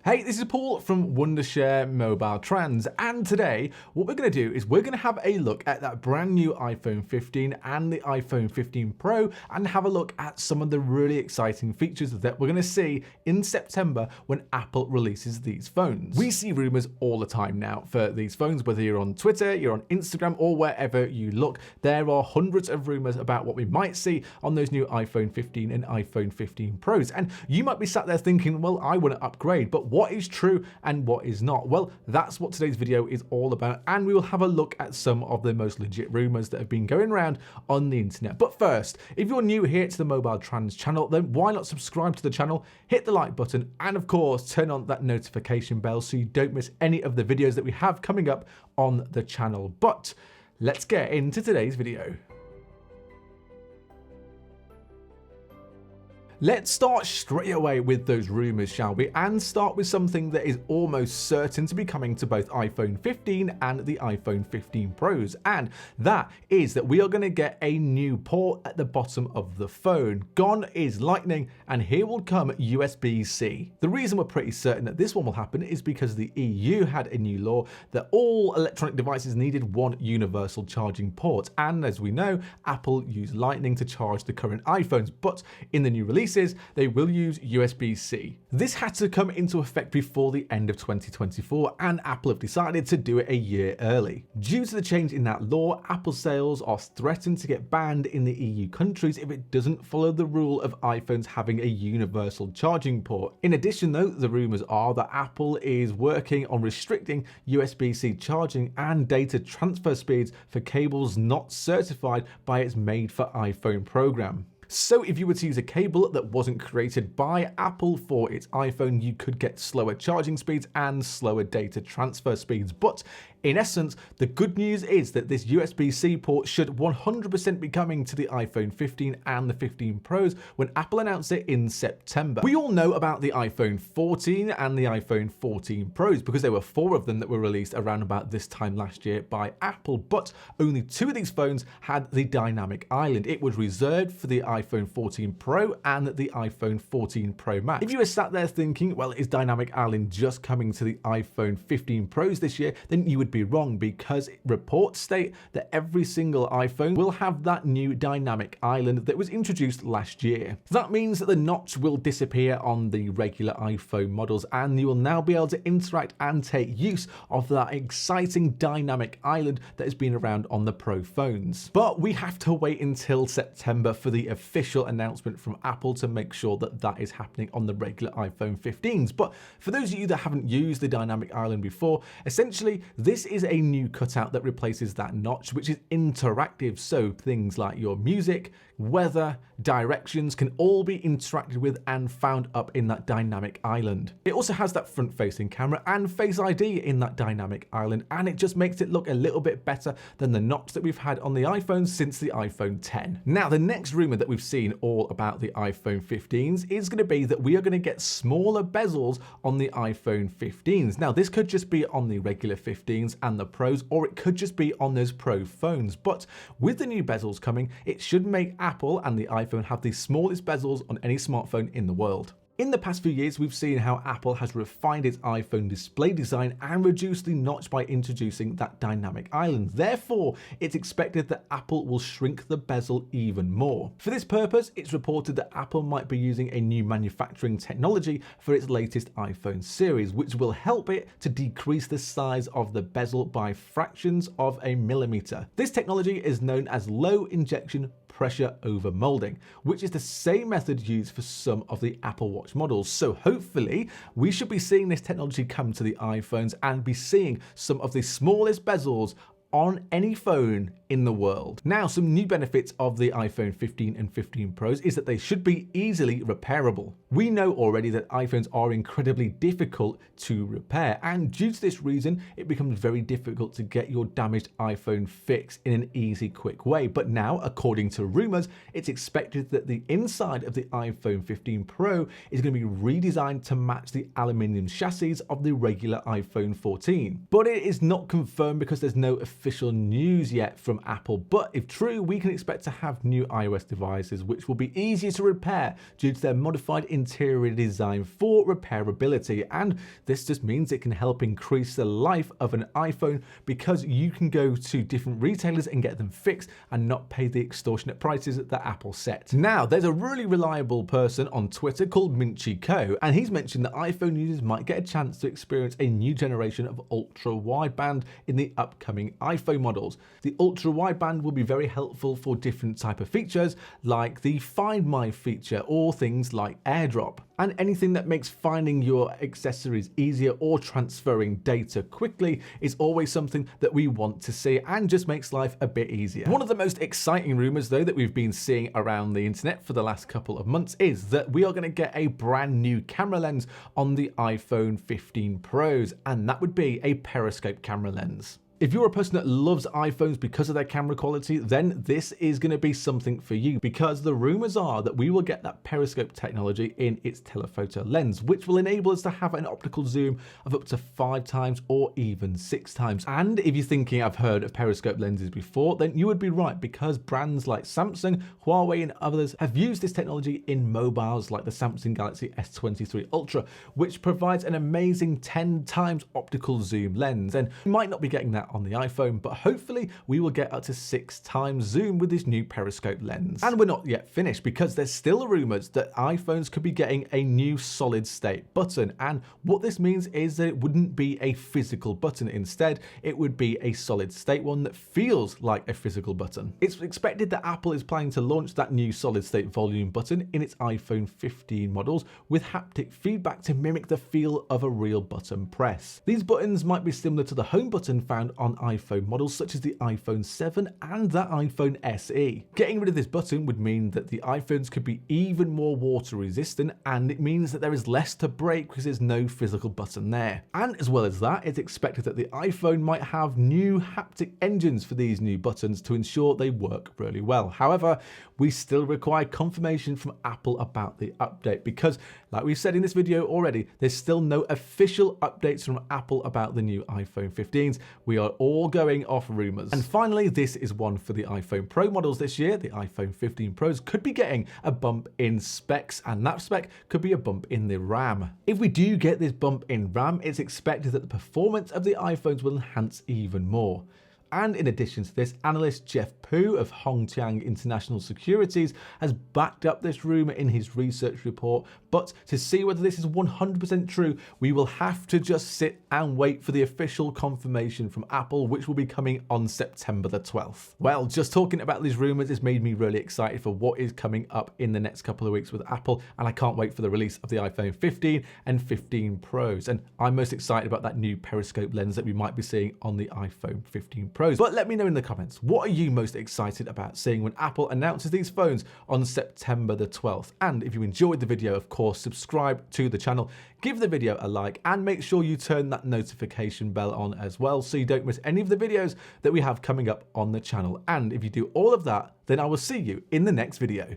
Hey, this is Paul from Wondershare MobileTrans, and today what we're going to do is we're going to have a look at that brand new iPhone 15 and the iPhone 15 Pro and have a look at some of the really exciting features that we're going to see in September when Apple releases these phones. We see rumors all the time now for these phones, whether you're on Twitter, you're on Instagram, or wherever you look. There are hundreds of rumors about what we might see on those new iPhone 15 and iPhone 15 Pros, and you might be sat there thinking, well, I want to upgrade, but what is true and what is not? Well, that's what today's video is all about, and we will have a look at some of the most legit rumors that have been going around on the internet. But first, if you're new here to the MobileTrans channel, then why not subscribe to the channel, hit the like button, and of course turn on that notification bell so you don't miss any of the videos that we have coming up on the channel. But let's get into today's video. Let's start straight away with those rumors, shall we? And start with something that is almost certain to be coming to both iPhone 15 and the iPhone 15 Pros. And that is that we are going to get a new port at the bottom of the phone. Gone is Lightning, and here will come USB-C. The reason we're pretty certain that this one will happen is because the EU had a new law that all electronic devices needed one universal charging port. And as we know, Apple used Lightning to charge the current iPhones, but in the new release, they will use USB-C. This had to come into effect before the end of 2024, and Apple have decided to do it a year early. Due to the change in that law, Apple sales are threatened to get banned in the EU countries if it doesn't follow the rule of iPhones having a universal charging port. In addition though, the rumors are that Apple is working on restricting USB-C charging and data transfer speeds for cables not certified by its Made for iPhone program. So if you were to use a cable that wasn't created by Apple for its iPhone, you could get slower charging speeds and slower data transfer speeds. But in essence, the good news is that this USB-C port should 100% be coming to the iPhone 15 and the 15 Pros when Apple announced it in September. We all know about the iPhone 14 and the iPhone 14 Pros because there were 4 of them that were released around about this time last year by Apple, but only 2 of these phones had the dynamic island. It was reserved for the iPhone 14 Pro and the iPhone 14 Pro Max. If you were sat there thinking, well, is dynamic island just coming to the iPhone 15 Pros this year, then you would be wrong, because reports state that every single iPhone will have that new dynamic island that was introduced last year. That means that the notch will disappear on the regular iPhone models, and you will now be able to interact and take use of that exciting dynamic island that has been around on the Pro phones. But we have to wait until September for the official announcement from Apple to make sure that that is happening on the regular iPhone 15s. But for those of you that haven't used the dynamic island before, essentially this is a new cutout that replaces that notch, which is interactive. So things like your music, weather, directions can all be interacted with and found up in that dynamic island. It also has that front-facing camera and Face ID in that dynamic island, and it just makes it look a little bit better than the notch that we've had on the iPhone since the iPhone 10. Now, the next rumor that we've seen all about the iPhone 15s is going to be that we are going to get smaller bezels on the iPhone 15s. Now, this could just be on the regular 15s and the Pros, or it could just be on those Pro phones. But with the new bezels coming, it should make Apple and the iPhone have the smallest bezels on any smartphone in the world. In the past few years, we've seen how Apple has refined its iPhone display design and reduced the notch by introducing that dynamic island. Therefore, it's expected that Apple will shrink the bezel even more. For this purpose, it's reported that Apple might be using a new manufacturing technology for its latest iPhone series, which will help it to decrease the size of the bezel by fractions of a millimeter. This technology is known as low injection pressure over molding, which is the same method used for some of the Apple Watch models. So hopefully we should be seeing this technology come to the iPhones and be seeing some of the smallest bezels on any phone in the world. Now, some new benefits of the iPhone 15 and 15 Pros is that they should be easily repairable. We know already that iPhones are incredibly difficult to repair, and due to this reason, it becomes very difficult to get your damaged iPhone fixed in an easy, quick way. But now, according to rumors, it's expected that the inside of the iPhone 15 Pro is going to be redesigned to match the aluminium chassis of the regular iPhone 14. But it is not confirmed because there's no official official news yet from Apple, but if true, we can expect to have new iOS devices which will be easier to repair due to their modified interior design for repairability. And this just means it can help increase the life of an iPhone because you can go to different retailers and get them fixed and not pay the extortionate prices that Apple set. Now, there's a really reliable person on Twitter called Minchi Co, and he's mentioned that iPhone users might get a chance to experience a new generation of ultra wideband in the upcoming iPhone models. The ultra wideband will be very helpful for different type of features like the Find My feature or things like AirDrop. And anything that makes finding your accessories easier or transferring data quickly is always something that we want to see and just makes life a bit easier. One of the most exciting rumors though that we've been seeing around the internet for the last couple of months is that we are going to get a brand new camera lens on the iPhone 15 Pros, and that would be a periscope camera lens. If you're a person that loves iPhones because of their camera quality, then this is going to be something for you, because the rumors are that we will get that periscope technology in its telephoto lens, which will enable us to have an optical zoom of up to 5 times or even 6 times. And if you're thinking I've heard of periscope lenses before, then you would be right, because brands like Samsung, Huawei and others have used this technology in mobiles like the Samsung Galaxy S23 Ultra, which provides an amazing 10 times optical zoom lens. And you might not be getting that on the iPhone, but hopefully we will get up to 6 times zoom with this new periscope lens. And we're not yet finished, because there's still rumors that iPhones could be getting a new solid state button, and what this means is that it wouldn't be a physical button. Instead, it would be a solid state one that feels like a physical button. It's expected that Apple is planning to launch that new solid state volume button in its iPhone 15 models with haptic feedback to mimic the feel of a real button press. These buttons might be similar to the home button found on iPhone models such as the iPhone 7 and the iPhone SE. Getting rid of this button would mean that the iPhones could be even more water resistant, and it means that there is less to break because there's no physical button there. And as well as that, it's expected that the iPhone might have new haptic engines for these new buttons to ensure they work really well. However, we still require confirmation from Apple about the update, because like we've said in this video already, there's still no official updates from Apple about the new iPhone 15s. We are all going off rumors. And finally, this is one for the iPhone Pro models this year. The iPhone 15 Pros could be getting a bump in specs, and that spec could be a bump in the RAM. If we do get this bump in RAM, it's expected that the performance of the iPhones will enhance even more. And in addition to this, analyst Jeff Pu of Hongqiang International Securities has backed up this rumor in his research report. But to see whether this is 100% true, we will have to just sit and wait for the official confirmation from Apple, which will be coming on September the 12th. Well, just talking about these rumors has made me really excited for what is coming up in the next couple of weeks with Apple, and I can't wait for the release of the iPhone 15 and 15 Pros. And I'm most excited about that new periscope lens that we might be seeing on the iPhone 15 Pros. But let me know in the comments, what are you most excited about seeing when Apple announces these phones on September the 12th? And if you enjoyed the video, of course, subscribe to the channel, give the video a like, and make sure you turn that notification bell on as well so you don't miss any of the videos that we have coming up on the channel. And if you do all of that, then I will see you in the next video.